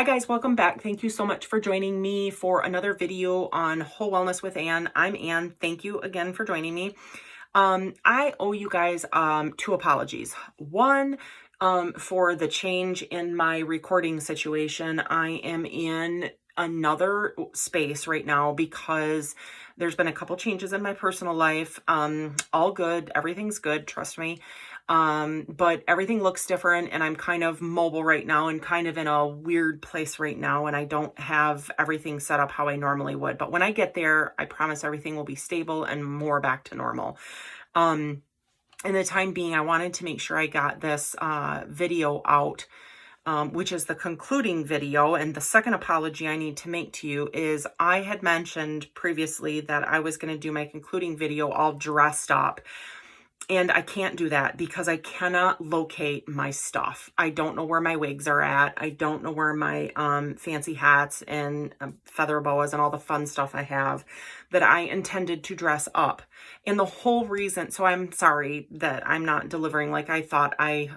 Hi guys, welcome back. Thank you so much for joining me for another video on Whole Wellness with Ann. I'm Ann. Thank you again for joining me. I owe you guys two apologies. One, for the change in my recording situation. I am in another space right now because there's been a couple changes in my personal life. All good. Everything's good. Trust me. But everything looks different and I'm kind of mobile right now and kind of in a weird place right now. And I don't have everything set up how I normally would, but when I get there, I promise everything will be stable and more back to normal. In the time being, I wanted to make sure I got this, video out, which is the concluding video. And the second apology I need to make to you is I had mentioned previously that I was going to do my concluding video all dressed up. And I can't do that because I cannot locate my stuff. I don't know where my wigs are at. I don't know where my fancy hats and feather boas and all the fun stuff I have that I intended to dress up. And the whole reason, so I'm sorry that I'm not delivering like I thought I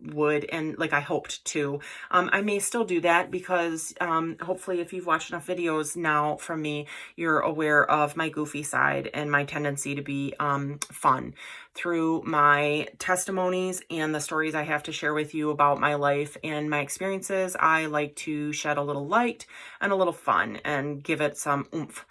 would and like I hoped to. I may still do that because hopefully if you've watched enough videos now from me, you're aware of my goofy side and my tendency to be fun. Through my testimonies and the stories I have to share with you about my life and my experiences, I like to shed a little light and a little fun and give it some oomph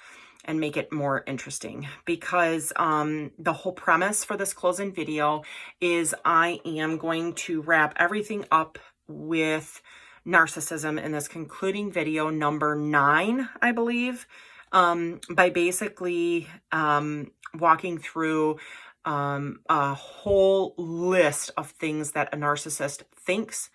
and make it more interesting because the whole premise for this closing video is I am going to wrap everything up with narcissism in this concluding video number 9, I believe, by basically walking through a whole list of things that a narcissist thinks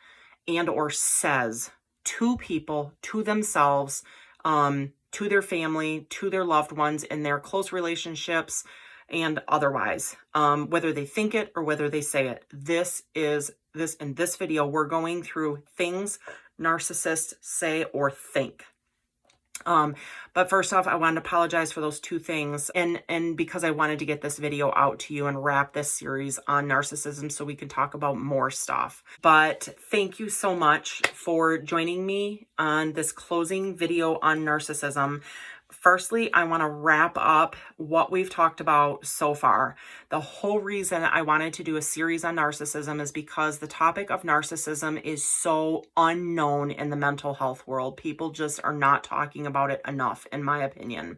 and or says to people, to themselves, to their family, to their loved ones in their close relationships and otherwise, whether they think it or whether they say it. In this video, we're going through things narcissists say or think. But first off, I wanted to apologize for those two things and because I wanted to get this video out to you and wrap this series on narcissism so we can talk about more stuff. But thank you so much for joining me on this closing video on narcissism. Firstly, I want to wrap up what we've talked about so far. The whole reason I wanted to do a series on narcissism is because the topic of narcissism is so unknown in the mental health world. People just are not talking about it enough, in my opinion.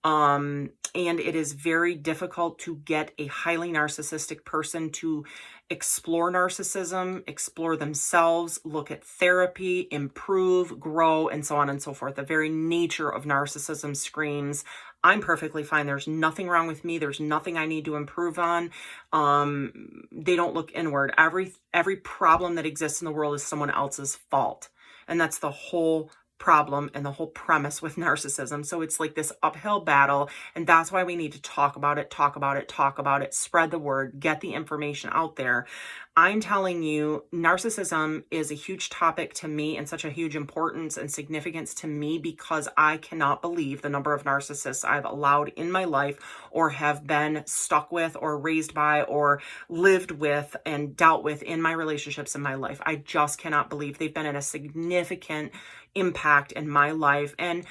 And it is very difficult to get a highly narcissistic person to explore narcissism, explore themselves, look at therapy, improve, grow, and so on and so forth. The very nature of narcissism screams, I'm perfectly fine. There's nothing wrong with me. There's nothing I need to improve on. They don't look inward. Every problem that exists in the world is someone else's fault. And that's the whole problem and the whole premise with narcissism. So it's like this uphill battle, and that's why we need to talk about it, spread the word, get the information out there. I'm telling you, narcissism is a huge topic to me and such a huge importance and significance to me because I cannot believe the number of narcissists I've allowed in my life or have been stuck with or raised by or lived with and dealt with in my relationships in my life. I just cannot believe they've been in a significant impact in my life. And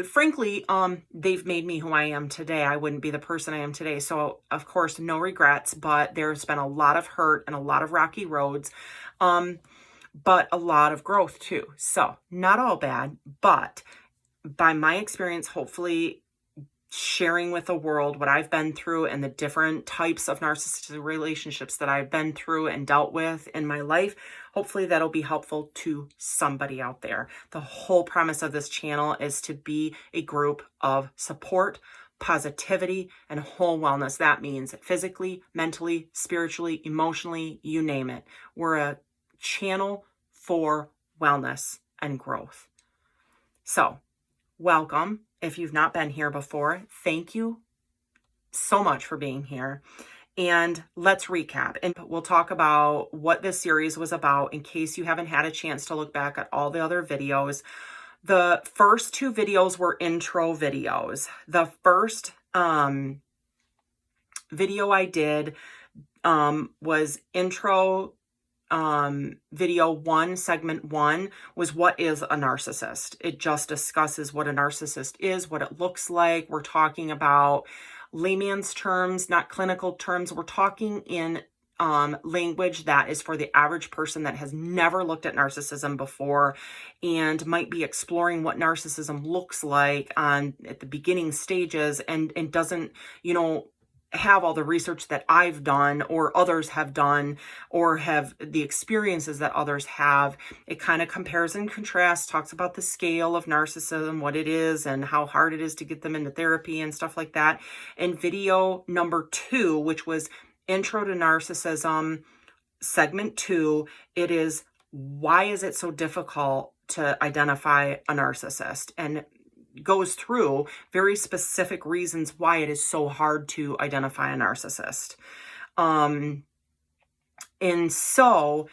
frankly, they've made me who I am today. I wouldn't be the person I am today. So of course, no regrets, but there's been a lot of hurt and a lot of rocky roads, but a lot of growth too. So not all bad, but by my experience, hopefully sharing with the world what I've been through and the different types of narcissistic relationships that I've been through and dealt with in my life, hopefully that'll be helpful to somebody out there. The whole premise of this channel is to be a group of support, positivity, and whole wellness. That means physically, mentally, spiritually, emotionally, you name it. We're a channel for wellness and growth. So, welcome. If you've not been here before, thank you so much for being here. And let's recap. And we'll talk about what this series was about in case you haven't had a chance to look back at all the other videos. The first 2 videos were intro videos. The first video I did was intro video 1, segment 1, was what is a narcissist. It just discusses what a narcissist is, what it looks like. We're talking about layman's terms, not clinical terms. We're talking in language that is for the average person that has never looked at narcissism before and might be exploring what narcissism looks like at the beginning stages and doesn't, have all the research that I've done or others have done or have the experiences that others have. It kind of compares and contrasts, talks about the scale of narcissism, what it is and how hard it is to get them into therapy and stuff like that. In video number 2, which was Intro to Narcissism, segment 2, it is why is it so difficult to identify a narcissist, and goes through very specific reasons why it is so hard to identify a narcissist. And so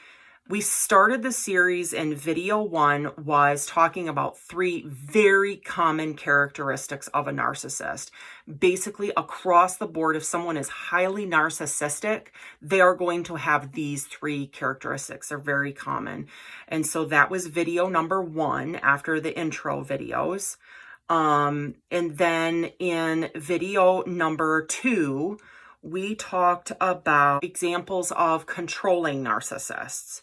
we started the series, and video 1 was talking about 3 very common characteristics of a narcissist. Basically, across the board, if someone is highly narcissistic, they are going to have these 3 characteristics. They're very common. And so that was video number 1 after the intro videos. And then in video number 2, we talked about examples of controlling narcissists.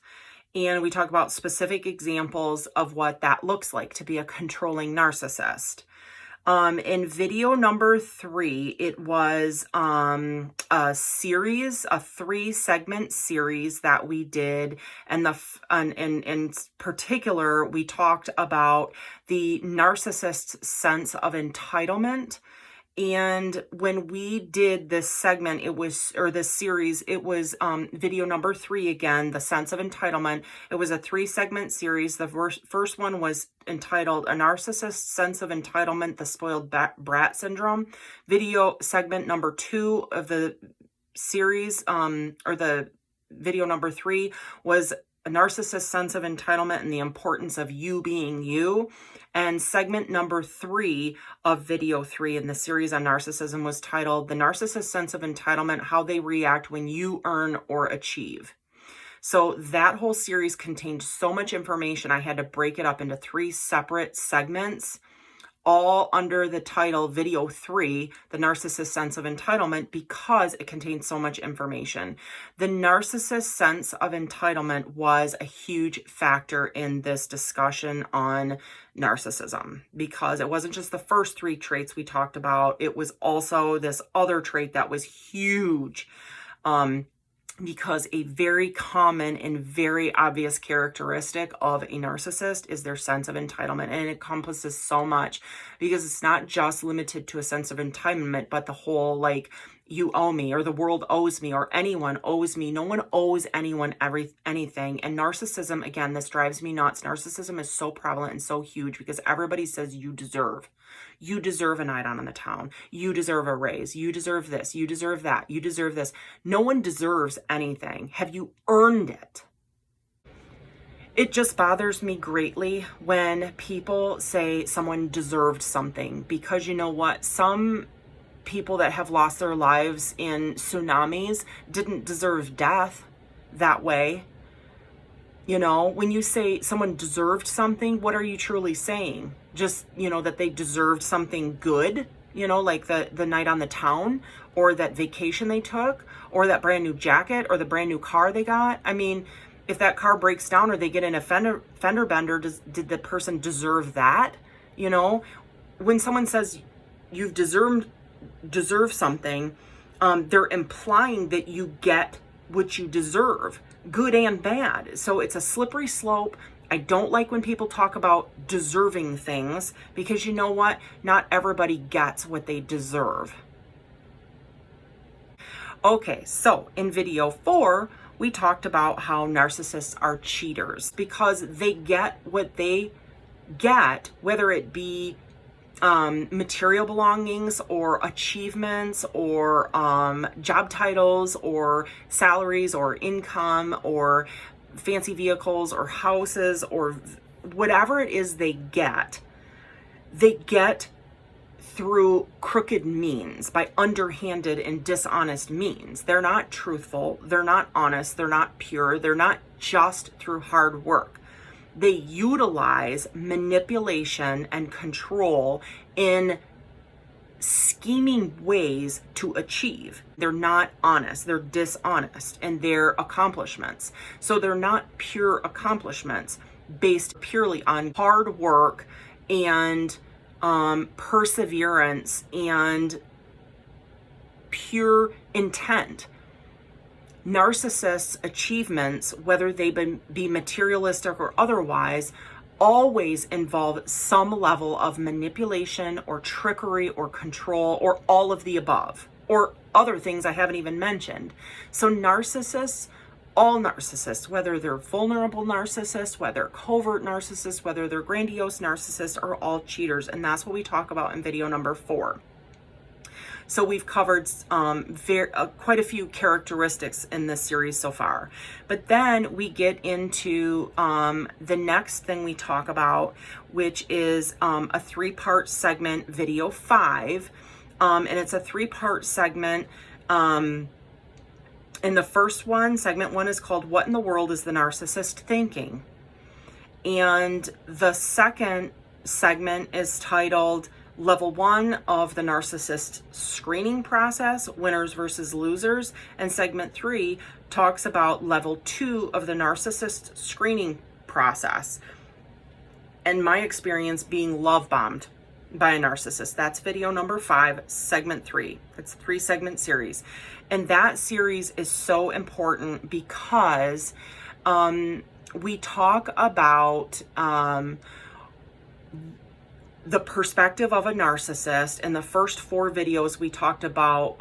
And we talk about specific examples of what that looks like to be a controlling narcissist. In video number 3, it was a series, a 3-segment series that we did, and in particular, we talked about the narcissist's sense of entitlement. And when we did this segment, this series, it was video number 3 again, the sense of entitlement. It was a 3-segment series. The first one was entitled A Narcissist's Sense of Entitlement, the Spoiled Brat Syndrome. Video segment number 2 of the series, or the video number 3, was A Narcissist's Sense of Entitlement and the Importance of You Being You. And segment number 3 of video 3 in the series on narcissism was titled The Narcissist's Sense of Entitlement, How They React When You Earn or Achieve. So that whole series contained so much information, I had to break it up into 3 separate segments, all under the title video 3, The Narcissist's Sense of Entitlement, because it contained so much information. The narcissist's sense of entitlement was a huge factor in this discussion on narcissism, because it wasn't just the first 3 traits we talked about, it was also this other trait that was huge. Because a very common and very obvious characteristic of a narcissist is their sense of entitlement. And it encompasses so much, because it's not just limited to a sense of entitlement, but the whole, like, you owe me, or the world owes me, or anyone owes me. No one owes anyone anything. And narcissism, again, this drives me nuts. Narcissism is so prevalent and so huge because everybody says you deserve. You deserve a night out on the town. You deserve a raise. You deserve this. You deserve that. You deserve this. No one deserves anything. Have you earned it? It just bothers me greatly when people say someone deserved something, because you know what? Some people that have lost their lives in tsunamis didn't deserve death that way. You know, when you say someone deserved something, what are you truly saying? Just, that they deserved something good, like the night on the town, or that vacation they took, or that brand new jacket, or the brand new car they got. I mean, if that car breaks down or they get in a fender bender, did the person deserve that? When someone says you've deserve something, they're implying that you get what you deserve, good and bad. So it's a slippery slope. I don't like when people talk about deserving things, because you know what? Not everybody gets what they deserve. Okay, so in video 4, we talked about how narcissists are cheaters, because they get what they get, whether it be material belongings or achievements or job titles or salaries or income or fancy vehicles or houses or whatever it is they get through crooked means, by underhanded and dishonest means. They're not truthful, they're not honest, they're not pure, they're not just through hard work. They utilize manipulation and control in scheming ways to achieve. They're not honest, they're dishonest in their accomplishments. So they're not pure accomplishments based purely on hard work and perseverance and pure intent. Narcissists' achievements, whether they be materialistic or otherwise, always involve some level of manipulation or trickery or control or all of the above, or other things I haven't even mentioned. So narcissists, all narcissists, whether they're vulnerable narcissists, whether covert narcissists, whether they're grandiose narcissists, are all cheaters. And that's what we talk about in video number 4. So we've covered quite a few characteristics in this series so far. But then we get into the next thing we talk about, which is a 3-part segment, video 5. And it's a 3-part segment. And the first one, segment 1, is called What in the World is the Narcissist Thinking? And the second segment is titled Level 1 of the Narcissist Screening Process, Winners versus Losers. And segment 3 talks about Level 2 of the Narcissist Screening Process, and my experience being love bombed by a narcissist. That's video number 5, segment 3. It's a 3-segment series. And that series is so important because we talk about the perspective of a narcissist. In the first 4 videos, we talked about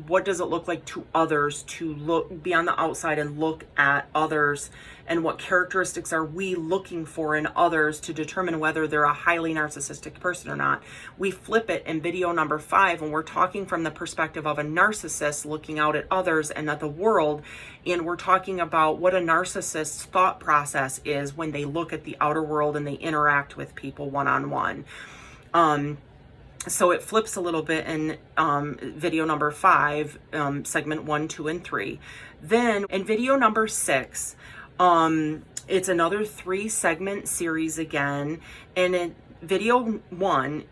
what does it look like to others to be on the outside and look at others, and what characteristics are we looking for in others to determine whether they're a highly narcissistic person or not. We flip it in video number 5, and we're talking from the perspective of a narcissist looking out at others and at the world, and we're talking about what a narcissist's thought process is when they look at the outer world and they interact with people one-on-one. So it flips a little bit in video number 5, segment 1, 2, and 3. Then in video number 6, it's another 3-segment series again. And in video 1,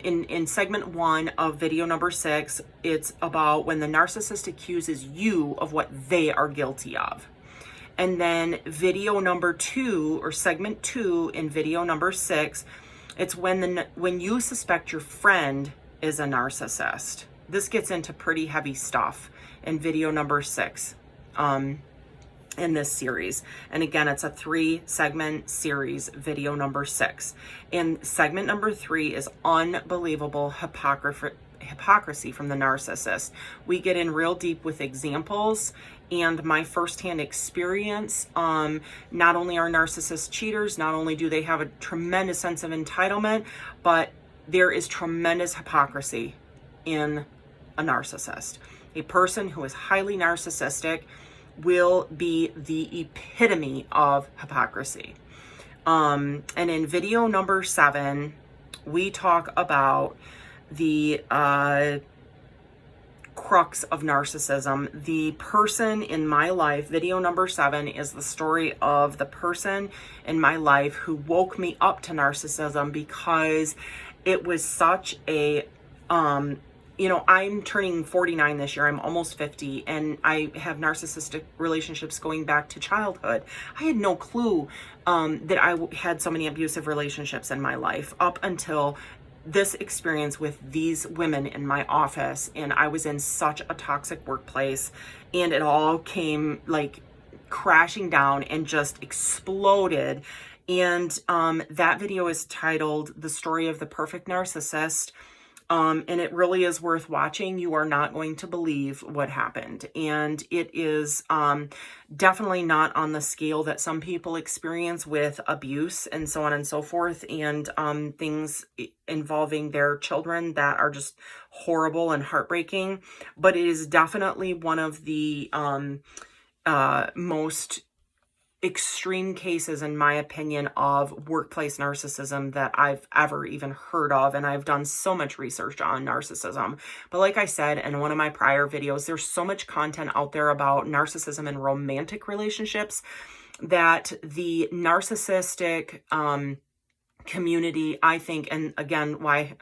in segment 1 of video number 6, it's about when the narcissist accuses you of what they are guilty of. And then video number 2, or segment 2 in video number 6, it's when you suspect your friend is a narcissist. This gets into pretty heavy stuff in video number 6 in this series. And again, it's a 3-segment series, video number 6. And segment number 3 is unbelievable hypocrisy from the narcissist. We get in real deep with examples and my firsthand experience. Not only are narcissists cheaters, not only do they have a tremendous sense of entitlement, but there is tremendous hypocrisy in a narcissist. A person who is highly narcissistic will be the epitome of hypocrisy. And in video number 7, we talk about the crux of narcissism. The person in my life, video number 7, is the story of the person in my life who woke me up to narcissism, because it was such a, I'm turning 49 this year. I'm almost 50, and I have narcissistic relationships going back to childhood. I had no clue that I had so many abusive relationships in my life up until this experience with these women in my office. And I was in such a toxic workplace, and it all came like crashing down and just exploded. And that video is titled The Story of the Perfect Narcissist. And it really is worth watching. You are not going to believe what happened. And it is definitely not on the scale that some people experience with abuse and so on and so forth, and things involving their children that are just horrible and heartbreaking. But it is definitely one of the most extreme cases, in my opinion, of workplace narcissism that I've ever even heard of. And I've done so much research on narcissism. But like I said in one of my prior videos, there's so much content out there about narcissism in romantic relationships that the narcissistic community, I think, and again,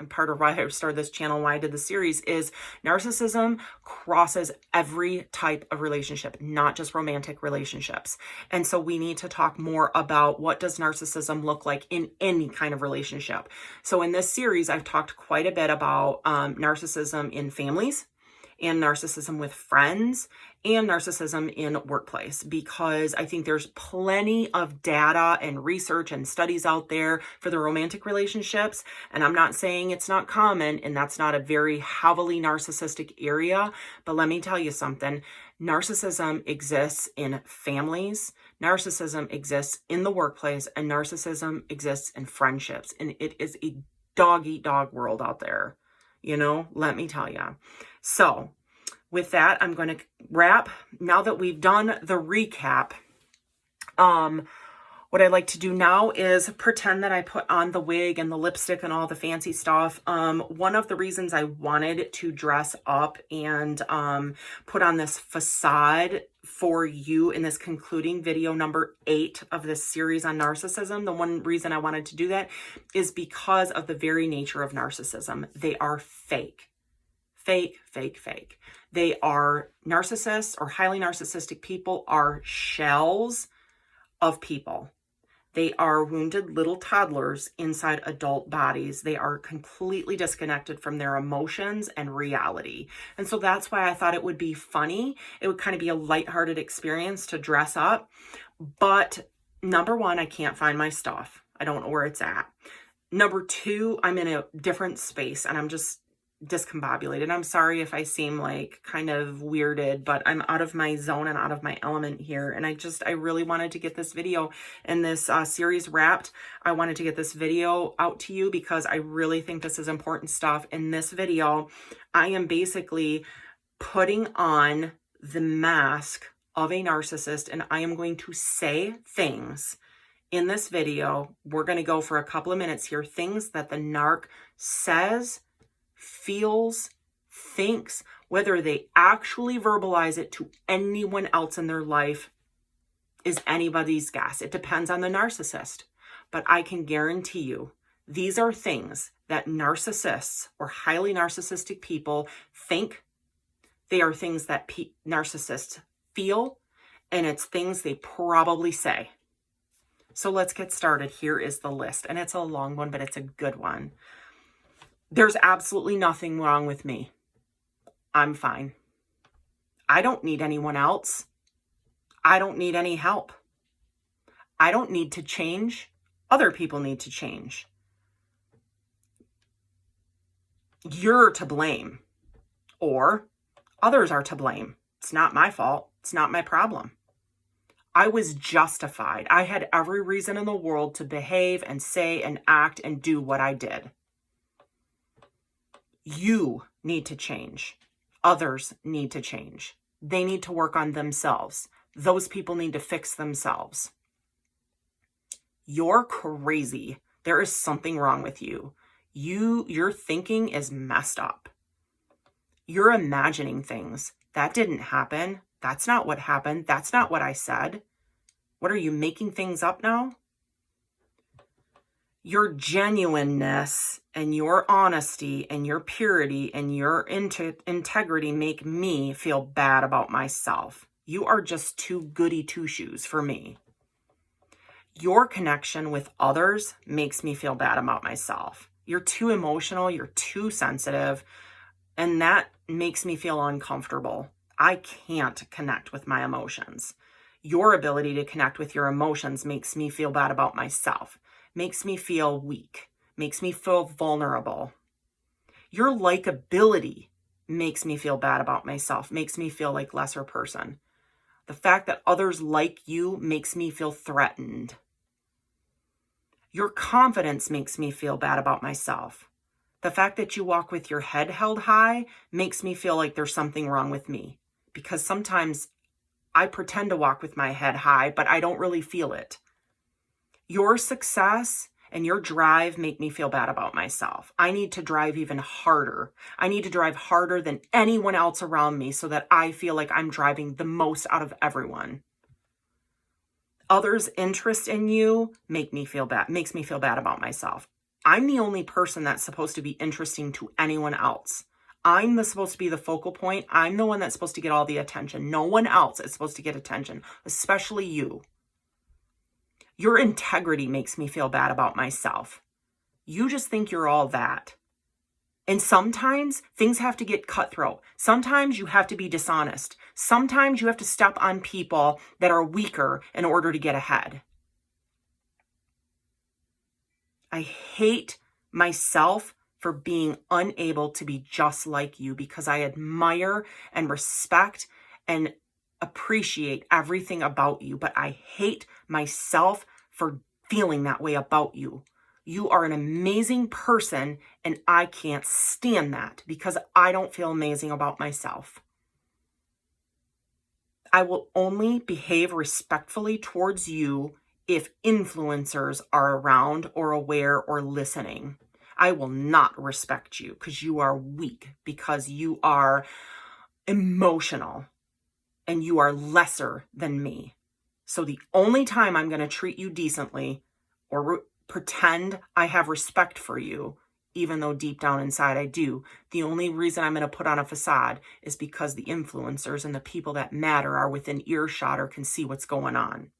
part of why I started this channel, why I did the series, is narcissism crosses every type of relationship, not just romantic relationships. And so we need to talk more about what does narcissism look like in any kind of relationship. So in this series, I've talked quite a bit about narcissism in families, and narcissism with friends, and narcissism in workplace, because I think there's plenty of data and research and studies out there for the romantic relationships. And I'm not saying it's not common, and that's not a very heavily narcissistic area, but let me tell you something. Narcissism exists in families, narcissism exists in the workplace, and narcissism exists in friendships. And it is a dog-eat-dog world out there. Let me tell you. So with that, I'm going to wrap. Now that we've done the recap, what I like to do now is pretend that I put on the wig and the lipstick and all the fancy stuff. One of the reasons I wanted to dress up and put on this facade for you in this concluding video number 8 of this series on narcissism, the one reason I wanted to do that is because of the very nature of narcissism. They are fake. Fake, fake, fake. They are narcissists, or highly narcissistic people are shells of people. They are wounded little toddlers inside adult bodies. They are completely disconnected from their emotions and reality. And so that's why I thought it would be funny. It would kind of be a lighthearted experience to dress up. But number one, I can't find my stuff. I don't know where it's at. Number two, I'm in a different space and I'm just discombobulated. I'm sorry if I seem like kind of weirded, but I'm out of my zone and out of my element here. And I really wanted to get this video and this series wrapped. I wanted to get this video out to you because I really think this is important stuff. In this video, I am basically putting on the mask of a narcissist, and I am going to say things in this video. We're going to go for a couple of minutes here. Things that the narc says, feels, thinks, whether they actually verbalize it to anyone else in their life is anybody's guess. It depends on the narcissist. But I can guarantee you, these are things that narcissists or highly narcissistic people think. They are things that narcissists feel, and it's things they probably say. So let's get started. Here is the list, and it's a long one, but it's a good one. There's absolutely nothing wrong with me. I'm fine. I don't need anyone else. I don't need any help. I don't need to change. Other people need to change. You're to blame, or others are to blame. It's not my fault. It's not my problem. I was justified. I had every reason in the world to behave and say and act and do what I did. You need to change. Others need to change. They need to work on themselves. Those people need to fix themselves. You're crazy. There is something wrong with you. Your thinking is messed up. You're imagining things. That didn't happen. That's not what happened. That's not what I said. What are you, making things up now? Your genuineness and your honesty and your purity and your integrity make me feel bad about myself. You are just too goody two-shoes for me. Your connection with others makes me feel bad about myself. You're too emotional, you're too sensitive, and that makes me feel uncomfortable. I can't connect with my emotions. Your ability to connect with your emotions makes me feel bad about myself. Makes me feel weak, makes me feel vulnerable. Your likability makes me feel bad about myself, makes me feel like lesser person. The fact that others like you makes me feel threatened. Your confidence makes me feel bad about myself. The fact that you walk with your head held high makes me feel like there's something wrong with me. Because sometimes I pretend to walk with my head high, but I don't really feel it. Your success and your drive make me feel bad about myself. I need to drive even harder. I need to drive harder than anyone else around me so that I feel like I'm driving the most out of everyone. Others' interest in you makes me feel bad about myself. I'm the only person that's supposed to be interesting to anyone else. I'm supposed to be the focal point. I'm the one that's supposed to get all the attention. No one else is supposed to get attention, especially you. Your integrity makes me feel bad about myself. You just think you're all that. And sometimes things have to get cutthroat. Sometimes you have to be dishonest. Sometimes you have to step on people that are weaker in order to get ahead. I hate myself for being unable to be just like you because I admire and respect and appreciate everything about you, but I hate myself for feeling that way about you. You are an amazing person, and I can't stand that because I don't feel amazing about myself. I will only behave respectfully towards you if influencers are around or aware or listening. I will not respect you because you are weak, because you are emotional, and you are lesser than me. So the only time I'm going to treat you decently or pretend I have respect for you, even though deep down inside I do, the only reason I'm going to put on a facade is because the influencers and the people that matter are within earshot or can see what's going on.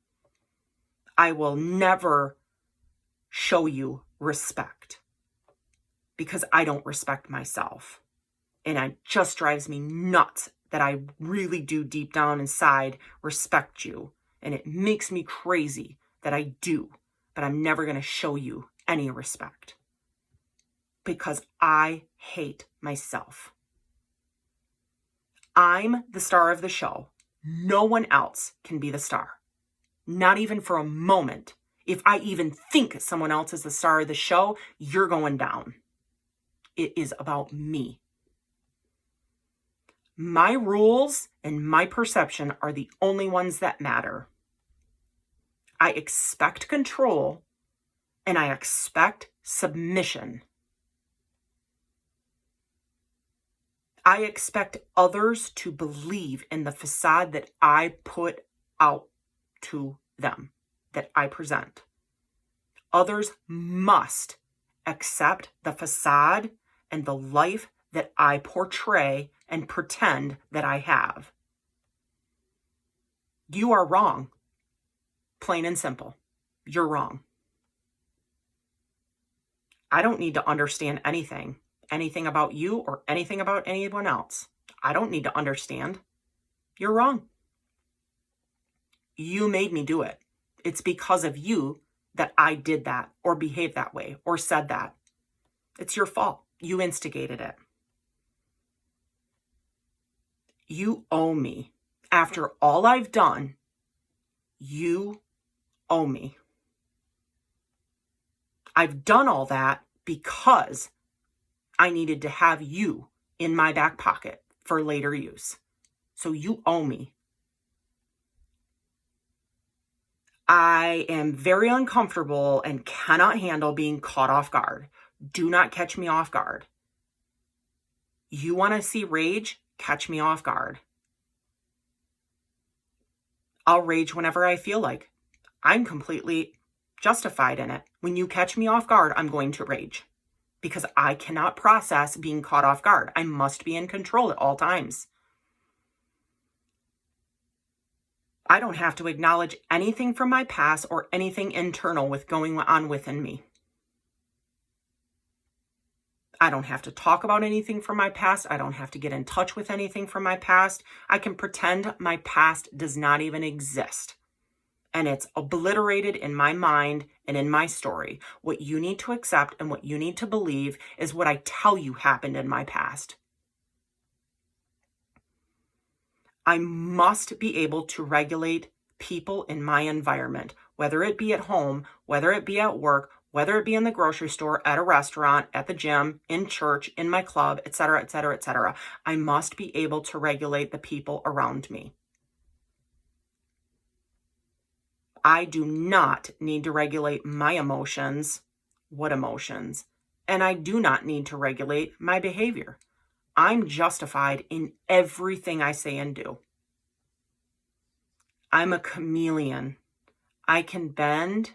I will never show you respect because I don't respect myself. And it just drives me nuts that I really do deep down inside respect you. And it makes me crazy that I do, but I'm never going to show you any respect because I hate myself. I'm the star of the show. No one else can be the star. Not even for a moment. If I even think someone else is the star of the show, you're going down. It is about me. My rules and my perception are the only ones that matter. I expect control and I expect submission. I expect others to believe in the facade that I put out to them, that I present. Others must accept the facade and the life that I portray and pretend that I have. You are wrong. Plain and simple. You're wrong. I don't need to understand anything about you or anything about anyone else. I don't need to understand. You're wrong. You made me do it. It's because of you that I did that or behaved that way or said that. It's your fault. You instigated it. You owe me. After all I've done, you owe me. I've done all that because I needed to have you in my back pocket for later use. So you owe me. I am very uncomfortable and cannot handle being caught off guard. Do not catch me off guard. You want to see rage? Catch me off guard. I'll rage whenever I feel like. I'm completely justified in it. When you catch me off guard, I'm going to rage because I cannot process being caught off guard. I must be in control at all times. I don't have to acknowledge anything from my past or anything internal with going on within me. I don't have to talk about anything from my past. I don't have to get in touch with anything from my past. I can pretend my past does not even exist. And it's obliterated in my mind and in my story. What you need to accept and what you need to believe is what I tell you happened in my past. I must be able to regulate people in my environment, whether it be at home, whether it be at work, whether it be in the grocery store, at a restaurant, at the gym, in church, in my club, etc., etc., etc. I must be able to regulate the people around me. I do not need to regulate my emotions. What emotions? And I do not need to regulate my behavior. I'm justified in everything I say and do. I'm a chameleon. I can bend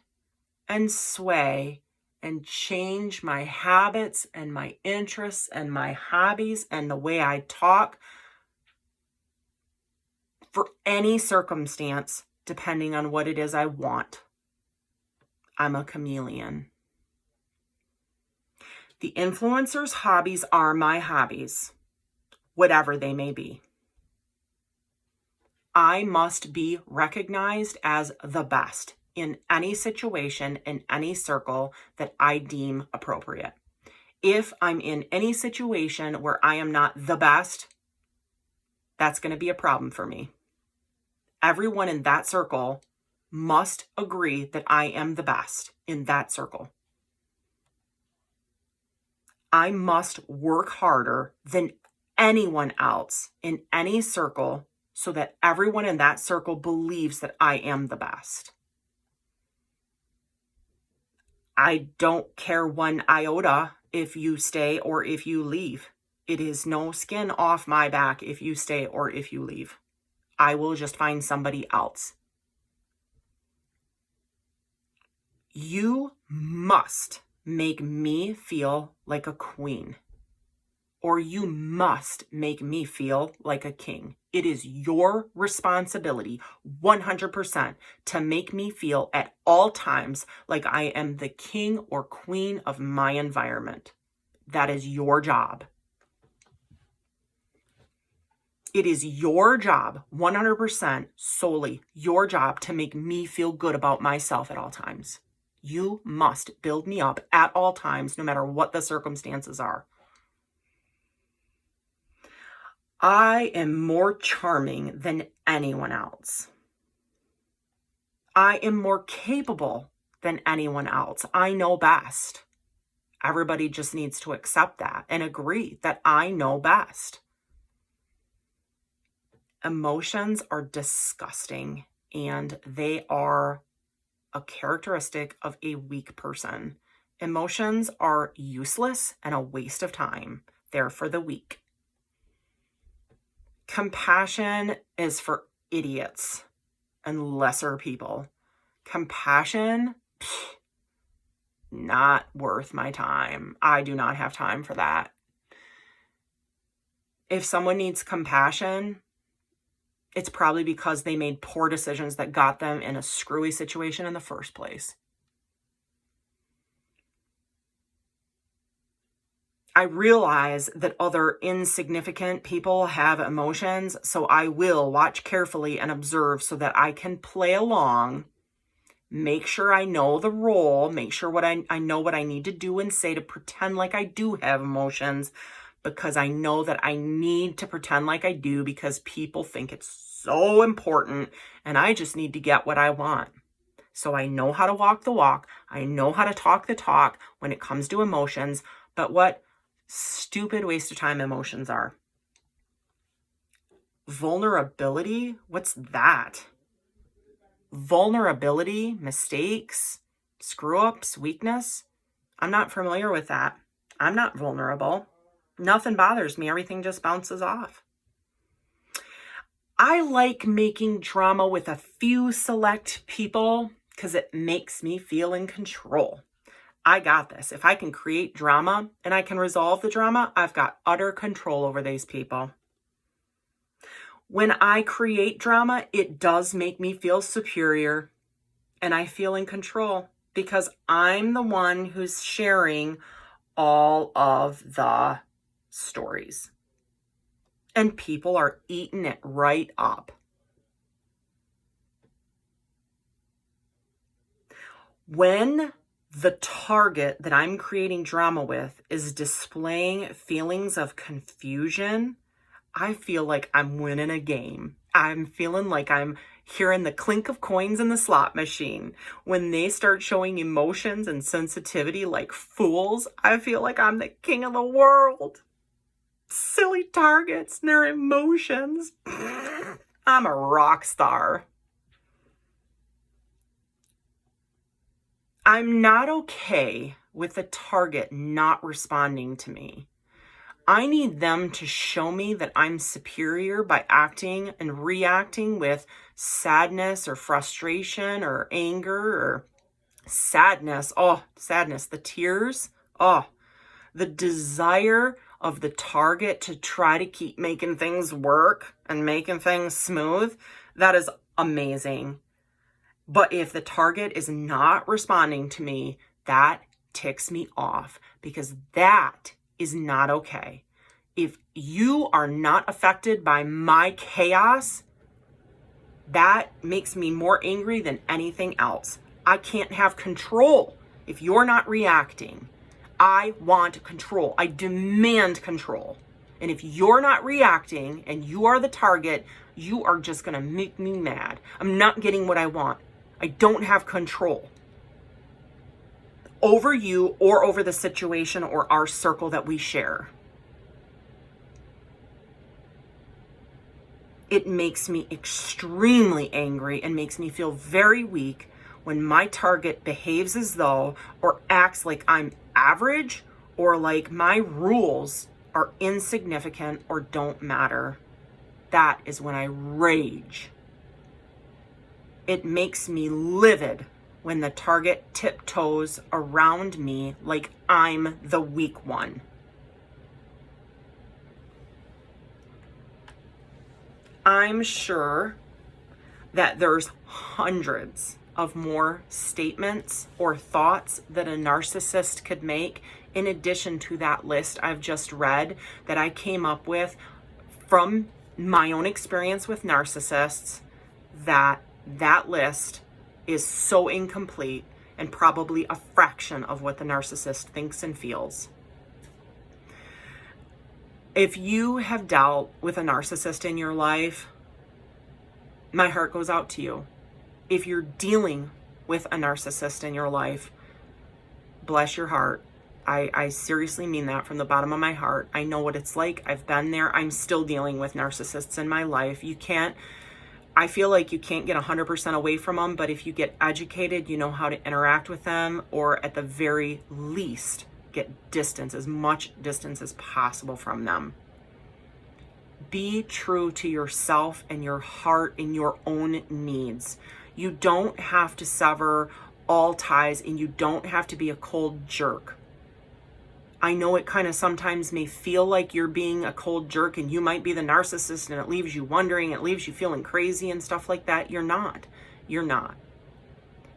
and sway and change my habits and my interests and my hobbies and the way I talk for any circumstance, depending on what it is I want. I'm a chameleon. The influencer's hobbies are my hobbies, whatever they may be. I must be recognized as the best in any situation, in any circle that I deem appropriate. If I'm in any situation where I am not the best, that's going to be a problem for me. Everyone in that circle must agree that I am the best in that circle. I must work harder than anyone else in any circle so that everyone in that circle believes that I am the best. I don't care one iota if you stay or if you leave. It is no skin off my back if you stay or if you leave. I will just find somebody else. You must make me feel like a queen, or you must make me feel like a king. It is your responsibility, 100%, to make me feel at all times like I am the king or queen of my environment. That is your job. It is your job, 100%, solely your job, to make me feel good about myself at all times. You must build me up at all times, no matter what the circumstances are. I am more charming than anyone else. I am more capable than anyone else. I know best. Everybody just needs to accept that and agree that I know best. Emotions are disgusting, and they are a characteristic of a weak person. Emotions are useless and a waste of time. They're for the weak. Compassion is for idiots and lesser people. Compassion, not worth my time. I do not have time for that. If someone needs compassion, it's probably because they made poor decisions that got them in a screwy situation in the first place. I realize that other insignificant people have emotions, so I will watch carefully and observe so that I can play along, make sure I know the role, make sure I know what I need to do and say to pretend like I do have emotions, because I know that I need to pretend like I do because people think it's so important and I just need to get what I want. So I know how to walk the walk. I know how to talk the talk when it comes to emotions, but what stupid waste of time emotions are. Vulnerability? What's that? Vulnerability, mistakes, screw-ups, weakness? I'm not familiar with that. I'm not vulnerable. Nothing bothers me. Everything just bounces off. I like making drama with a few select people because it makes me feel in control. I got this. If I can create drama and I can resolve the drama, I've got utter control over these people. When I create drama, it does make me feel superior and I feel in control because I'm the one who's sharing all of the stories. And people are eating it right up. When the target that I'm creating drama with is displaying feelings of confusion, I feel like I'm winning a game. I'm feeling like I'm hearing the clink of coins in the slot machine. When they start showing emotions and sensitivity like fools, I feel like I'm the king of the world. Silly targets and their emotions. I'm a rock star. I'm not okay with the target not responding to me. I need them to show me that I'm superior by acting and reacting with sadness or frustration or anger or sadness. Oh, sadness, the tears. Oh, the desire of the target to try to keep making things work and making things smooth. That is amazing. But if the target is not responding to me, that ticks me off, because that is not okay. If you are not affected by my chaos, that makes me more angry than anything else. I can't have control if you're not reacting. I want control. I demand control. And if you're not reacting and you are the target, you are just going to make me mad. I'm not getting what I want. I don't have control over you or over the situation or our circle that we share. It makes me extremely angry and makes me feel very weak when my target behaves as though or acts like I'm average or like my rules are insignificant or don't matter. That is when I rage. It makes me livid when the target tiptoes around me like I'm the weak one. I'm sure that there's hundreds of more statements or thoughts that a narcissist could make in addition to that list I've just read that I came up with from my own experience with narcissists. That list is so incomplete and probably a fraction of what the narcissist thinks and feels. If you have dealt with a narcissist in your life, my heart goes out to you. If you're dealing with a narcissist in your life, bless your heart. I seriously mean that from the bottom of my heart. I know what it's like. I've been there. I'm still dealing with narcissists in my life. I feel like you can't get 100% away from them, but if you get educated, you know how to interact with them, or at the very least, get distance, as much distance as possible from them. Be true to yourself and your heart and your own needs. You don't have to sever all ties, and you don't have to be a cold jerk. I know it kind of sometimes may feel like you're being a cold jerk and you might be the narcissist, and it leaves you wondering, it leaves you feeling crazy and stuff like that. You're not. You're not.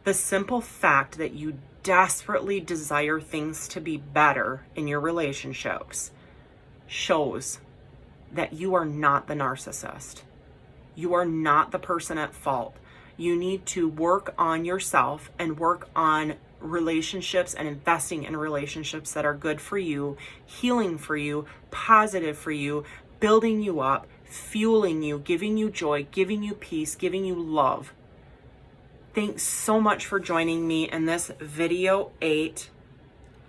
The simple fact that you desperately desire things to be better in your relationships shows that you are not the narcissist. You are not the person at fault. You need to work on yourself and work on relationships and investing in relationships that are good for you, healing for you, positive for you, building you up, fueling you, giving you joy, giving you peace, giving you love. Thanks so much for joining me in this video 8,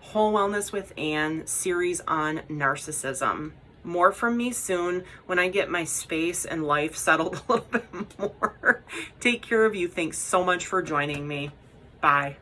Whole Wellness with Ann series on narcissism. More from me soon when I get my space and life settled a little bit more. Take care of you. Thanks so much for joining me. Bye.